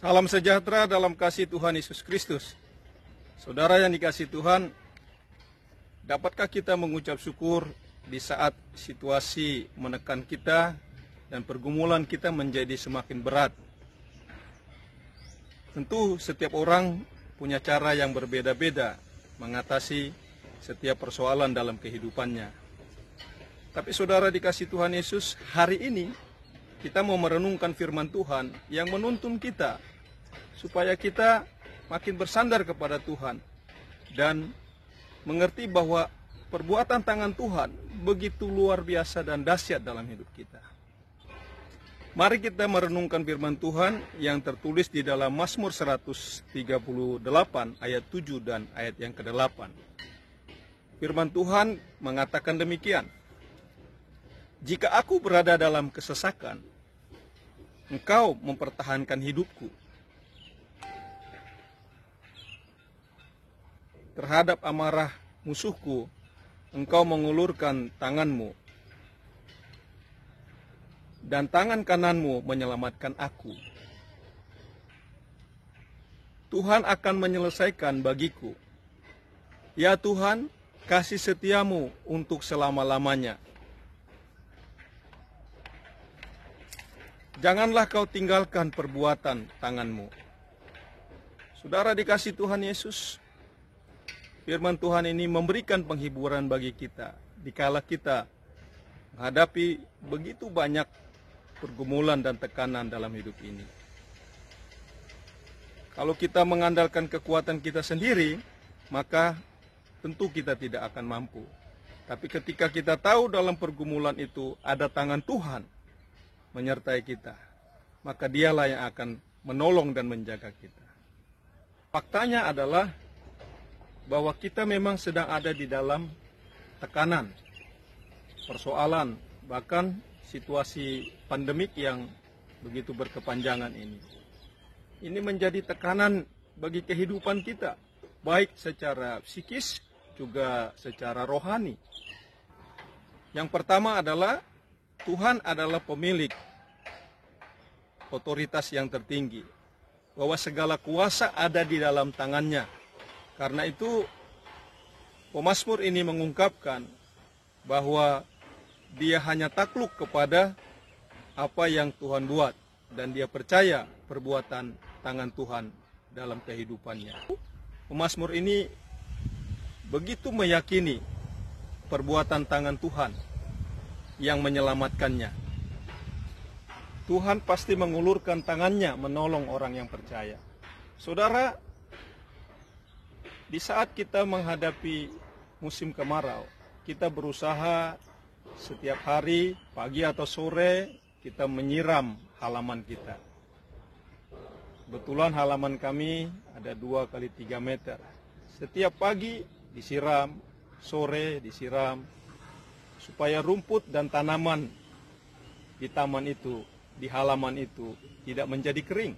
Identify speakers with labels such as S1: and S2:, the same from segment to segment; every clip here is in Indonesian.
S1: Salam sejahtera dalam kasih Tuhan Yesus Kristus. Saudara yang dikasihi Tuhan, dapatkah kita mengucap syukur di saat situasi menekan kita dan pergumulan kita menjadi semakin berat? Tentu setiap orang punya cara yang berbeda-beda mengatasi setiap persoalan dalam kehidupannya. Tapi saudara dikasihi Tuhan Yesus, hari ini kita mau merenungkan firman Tuhan yang menuntun kita supaya kita makin bersandar kepada Tuhan dan mengerti bahwa perbuatan tangan Tuhan begitu luar biasa dan dahsyat dalam hidup kita. Mari kita merenungkan firman Tuhan yang tertulis di dalam Mazmur 138 ayat 7 dan ayat yang ke-8. Firman Tuhan mengatakan demikian. Jika aku berada dalam kesesakan, Engkau mempertahankan hidupku. Terhadap amarah musuhku, Engkau mengulurkan tanganmu, dan tangan kananmu menyelamatkan aku. Tuhan akan menyelesaikan bagiku. Ya Tuhan, kasih setiamu untuk selama-lamanya. Janganlah kau tinggalkan perbuatan tanganmu. Saudara dikasihi Tuhan Yesus, firman Tuhan ini memberikan penghiburan bagi kita dikala kita menghadapi begitu banyak pergumulan dan tekanan dalam hidup ini. Kalau kita mengandalkan kekuatan kita sendiri, maka tentu kita tidak akan mampu. Tapi ketika kita tahu dalam pergumulan itu ada tangan Tuhan menyertai kita, maka dialah yang akan menolong dan menjaga kita. Faktanya adalah bahwa kita memang sedang ada di dalam tekanan, persoalan, bahkan situasi pandemik yang begitu berkepanjangan ini. Ini menjadi tekanan bagi kehidupan kita, baik secara psikis juga secara rohani. Yang pertama adalah Tuhan adalah pemilik otoritas yang tertinggi, bahwa segala kuasa ada di dalam tangannya. Karena itu pemazmur ini mengungkapkan bahwa dia hanya takluk kepada apa yang Tuhan buat, dan dia percaya perbuatan tangan Tuhan dalam kehidupannya. Pemazmur ini begitu meyakini perbuatan tangan Tuhan yang menyelamatkannya. Tuhan pasti mengulurkan tangannya menolong orang yang percaya. Saudara, di saat kita menghadapi musim kemarau, kita berusaha setiap hari, pagi atau sore, kita menyiram halaman kita. Kebetulan halaman kami ada 2 kali 3 meter. Setiap pagi disiram, sore disiram, supaya rumput dan tanaman di taman itu, di halaman itu tidak menjadi kering.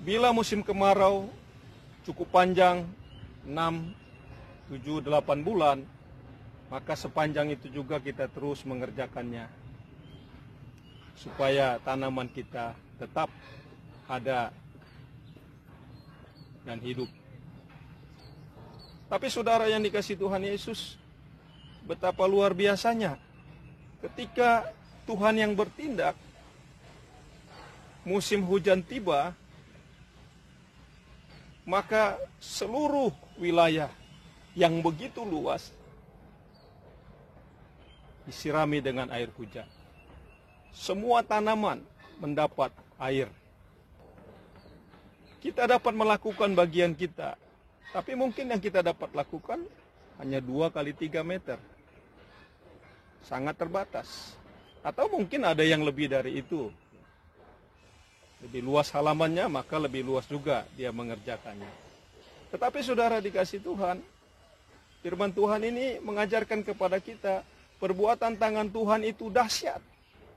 S1: Bila musim kemarau cukup panjang, 6, 7, 8 bulan, maka sepanjang itu juga kita terus mengerjakannya, supaya tanaman kita tetap ada dan hidup. Tapi saudara yang dikasihi Tuhan Yesus, betapa luar biasanya ketika Tuhan yang bertindak, musim hujan tiba, maka seluruh wilayah yang begitu luas disirami dengan air hujan. Semua tanaman mendapat air. Kita dapat melakukan bagian kita, tapi mungkin yang kita dapat lakukan hanya 2 kali 3 meter. Sangat terbatas. Atau mungkin ada yang lebih dari itu. Lebih luas halamannya, maka lebih luas juga dia mengerjakannya. Tetapi saudara dikasihi Tuhan, firman Tuhan ini mengajarkan kepada kita, perbuatan tangan Tuhan itu dahsyat,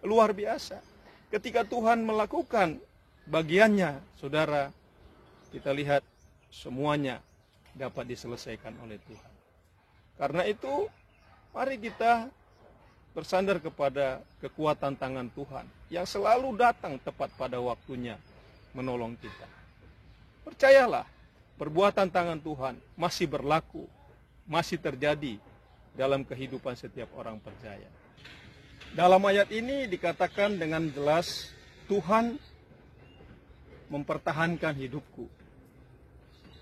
S1: luar biasa. Ketika Tuhan melakukan bagiannya, saudara, kita lihat semuanya dapat diselesaikan oleh Tuhan. Karena itu, mari kita bersandar kepada kekuatan tangan Tuhan yang selalu datang tepat pada waktunya menolong kita. Percayalah, perbuatan tangan Tuhan masih berlaku, masih terjadi dalam kehidupan setiap orang percaya. Dalam ayat ini dikatakan dengan jelas, Tuhan mempertahankan hidupku.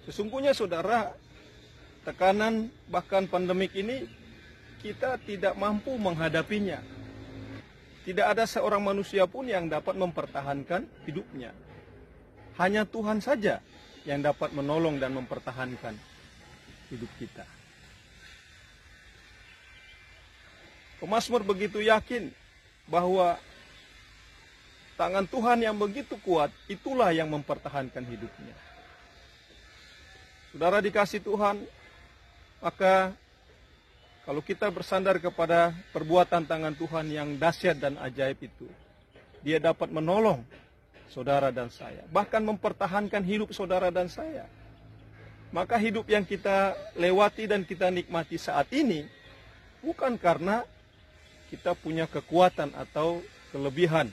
S1: Sesungguhnya saudara, tekanan bahkan pandemik ini kita tidak mampu menghadapinya. Tidak ada seorang manusia pun yang dapat mempertahankan hidupnya. Hanya Tuhan saja yang dapat menolong dan mempertahankan hidup kita. Pemazmur begitu yakin bahwa tangan Tuhan yang begitu kuat, itulah yang mempertahankan hidupnya. Saudara dikasih Tuhan, maka kalau kita bersandar kepada perbuatan tangan Tuhan yang dahsyat dan ajaib itu, Dia dapat menolong saudara dan saya, bahkan mempertahankan hidup saudara dan saya. Maka hidup yang kita lewati dan kita nikmati saat ini bukan karena kita punya kekuatan atau kelebihan,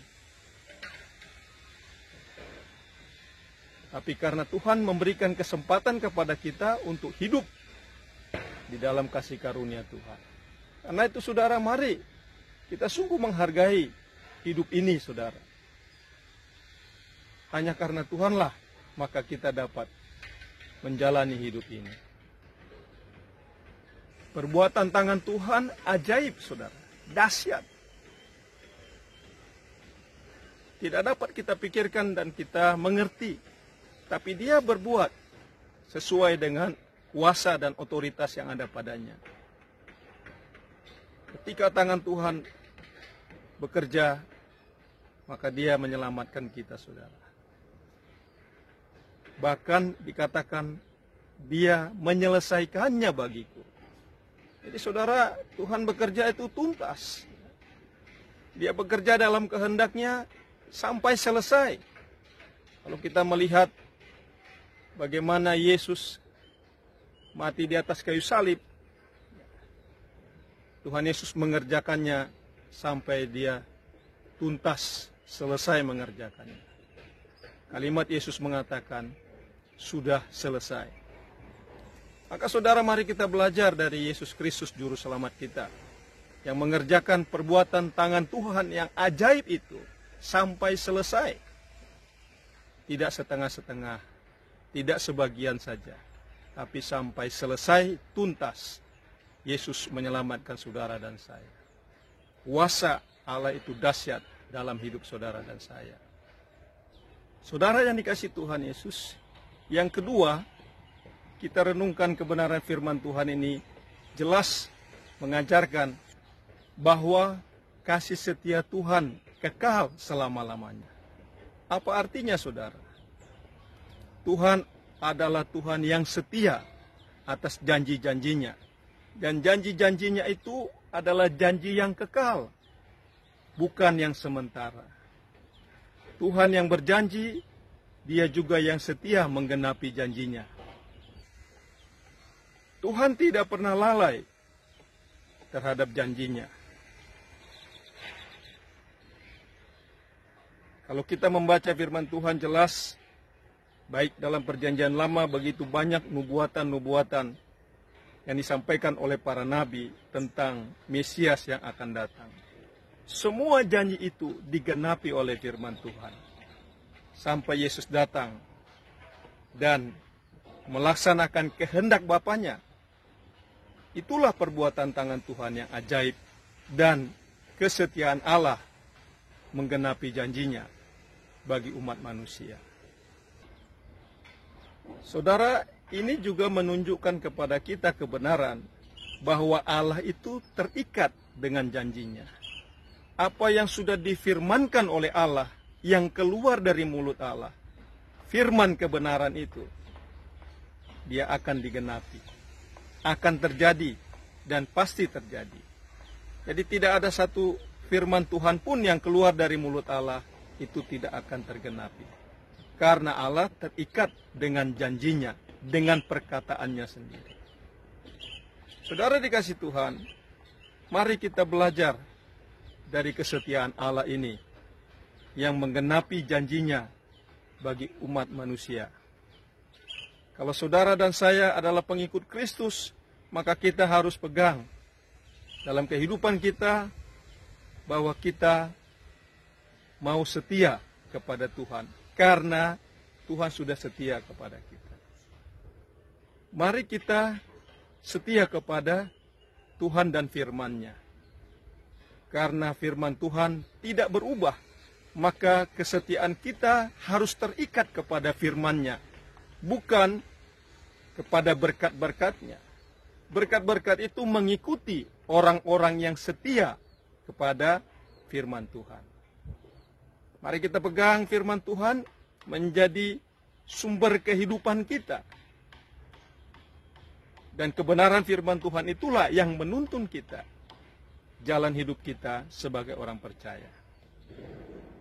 S1: tapi karena Tuhan memberikan kesempatan kepada kita untuk hidup di dalam kasih karunia Tuhan. Karena itu saudara, mari kita sungguh menghargai hidup ini saudara. Hanya karena Tuhanlah maka kita dapat menjalani hidup ini. Perbuatan tangan Tuhan ajaib saudara, dahsyat. Tidak dapat kita pikirkan dan kita mengerti, tapi Dia berbuat sesuai dengan kuasa dan otoritas yang ada padanya. Ketika tangan Tuhan bekerja, maka Dia menyelamatkan kita saudara. Bahkan dikatakan Dia menyelesaikannya bagiku. Jadi saudara, Tuhan bekerja itu tuntas. Dia bekerja dalam kehendaknya sampai selesai. Kalau kita melihat bagaimana Yesus mati di atas kayu salib, Tuhan Yesus mengerjakannya sampai Dia tuntas, selesai mengerjakannya. Kalimat Yesus mengatakan, sudah selesai. Maka saudara, mari kita belajar dari Yesus Kristus Juru Selamat kita, yang mengerjakan perbuatan tangan Tuhan yang ajaib itu sampai selesai. Tidak setengah-setengah, tidak sebagian saja, tapi sampai selesai tuntas. Yesus menyelamatkan saudara dan saya. Kuasa Allah itu dahsyat dalam hidup saudara dan saya. Saudara yang dikasihi Tuhan Yesus, yang kedua, kita renungkan kebenaran firman Tuhan ini jelas mengajarkan bahwa kasih setia Tuhan kekal selama-lamanya. Apa artinya saudara? Tuhan adalah Tuhan yang setia atas janji-janjinya. Dan janji-janjinya itu adalah janji yang kekal, bukan yang sementara. Tuhan yang berjanji, Dia juga yang setia menggenapi janjinya. Tuhan tidak pernah lalai terhadap janjinya. Kalau kita membaca firman Tuhan jelas, baik dalam perjanjian lama begitu banyak nubuatan-nubuatan yang disampaikan oleh para nabi tentang Mesias yang akan datang. Semua janji itu digenapi oleh firman Tuhan. Sampai Yesus datang dan melaksanakan kehendak Bapanya. Itulah perbuatan tangan Tuhan yang ajaib dan kesetiaan Allah menggenapi janjinya bagi umat manusia. Saudara, ini juga menunjukkan kepada kita kebenaran bahwa Allah itu terikat dengan janjinya. Apa yang sudah difirmankan oleh Allah, yang keluar dari mulut Allah, firman kebenaran itu, dia akan digenapi, akan terjadi, dan pasti terjadi. Jadi tidak ada satu firman Tuhan pun yang keluar dari mulut Allah itu tidak akan tergenapi. Karena Allah terikat dengan janjinya, dengan perkataannya sendiri. Saudara dikasihi Tuhan, mari kita belajar dari kesetiaan Allah ini yang menggenapi janjinya bagi umat manusia. Kalau saudara dan saya adalah pengikut Kristus, maka kita harus pegang dalam kehidupan kita bahwa kita mau setia kepada Tuhan, karena Tuhan sudah setia kepada kita. Mari kita setia kepada Tuhan dan firman-Nya. Karena firman Tuhan tidak berubah, maka kesetiaan kita harus terikat kepada firman-Nya, bukan kepada berkat-berkat-Nya. Berkat-berkat itu mengikuti orang-orang yang setia kepada firman Tuhan. Mari kita pegang firman Tuhan menjadi sumber kehidupan kita. Dan kebenaran firman Tuhan itulah yang menuntun kita jalan hidup kita sebagai orang percaya.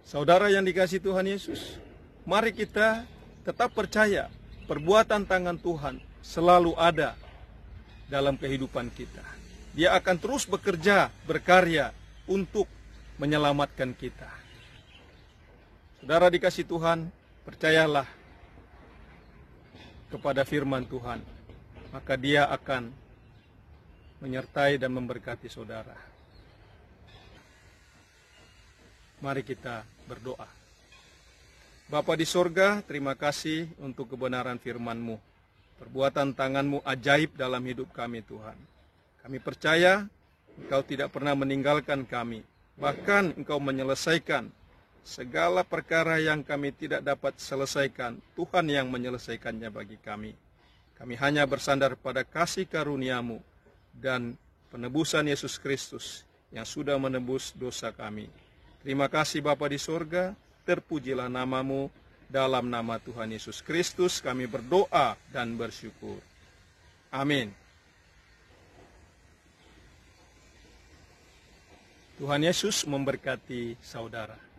S1: Saudara yang dikasihi Tuhan Yesus, mari kita tetap percaya perbuatan tangan Tuhan selalu ada dalam kehidupan kita. Dia akan terus bekerja, berkarya untuk menyelamatkan kita. Saudara dikasihi Tuhan, percayalah kepada firman Tuhan, maka Dia akan menyertai dan memberkati saudara. Mari kita berdoa. Bapa di sorga, terima kasih untuk kebenaran firman-Mu. Perbuatan tangan-Mu ajaib dalam hidup kami, Tuhan. Kami percaya Engkau tidak pernah meninggalkan kami. Bahkan Engkau menyelesaikan segala perkara yang kami tidak dapat selesaikan. Tuhan yang menyelesaikannya bagi kami. Kami hanya bersandar pada kasih karunia-Mu dan penebusan Yesus Kristus yang sudah menebus dosa kami. Terima kasih Bapa di sorga, terpujilah nama-Mu, dalam nama Tuhan Yesus Kristus kami berdoa dan bersyukur. Amin. Tuhan Yesus memberkati saudara.